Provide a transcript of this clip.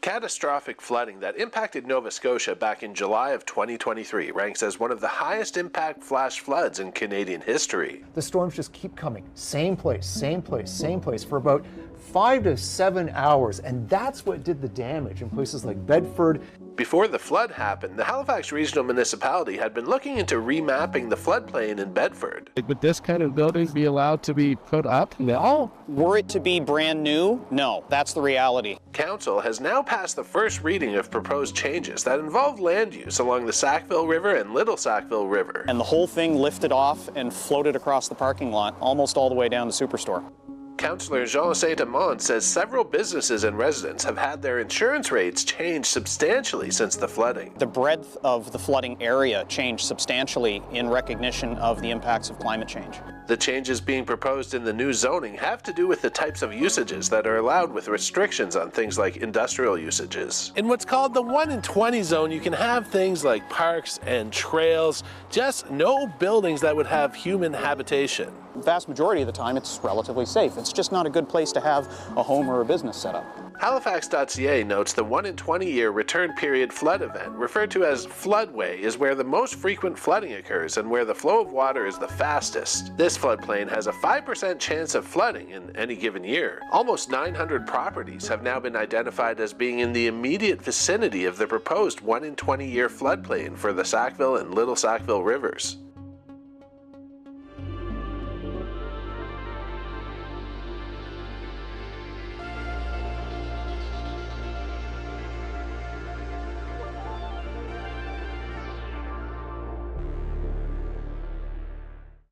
Catastrophic flooding that impacted Nova Scotia back in July of 2023 ranks as one of the highest impact flash floods in Canadian history. The storms just keep coming. Same place, same place, same place for about 5 to 7 hours, and that's what did the damage in places like Bedford. Before the flood happened, the Halifax Regional Municipality had been looking into remapping the floodplain in Bedford. Would this kind of building be allowed to be put up now? Were it to be brand new? No, that's the reality. Council has now passed the first reading of proposed changes that involve land use along the Sackville River and Little Sackville River. And the whole thing lifted off and floated across the parking lot, almost all the way down to Superstore. Councillor Jean Saint-Amand says several businesses and residents have had their insurance rates changed substantially since the flooding. The breadth of the flooding area changed substantially in recognition of the impacts of climate change. The changes being proposed in the new zoning have to do with the types of usages that are allowed, with restrictions on things like industrial usages. In what's called the 1 in 20 zone, you can have things like parks and trails, just no buildings that would have human habitation. The vast majority of the time it's relatively safe. It's just not a good place to have a home or a business set up. Halifax.ca notes the 1 in 20 year return period flood event, referred to as floodway, is where the most frequent flooding occurs and where the flow of water is the fastest. This floodplain has a 5% chance of flooding in any given year. Almost 900 properties have now been identified as being in the immediate vicinity of the proposed 1 in 20 year floodplain for the Sackville and Little Sackville rivers.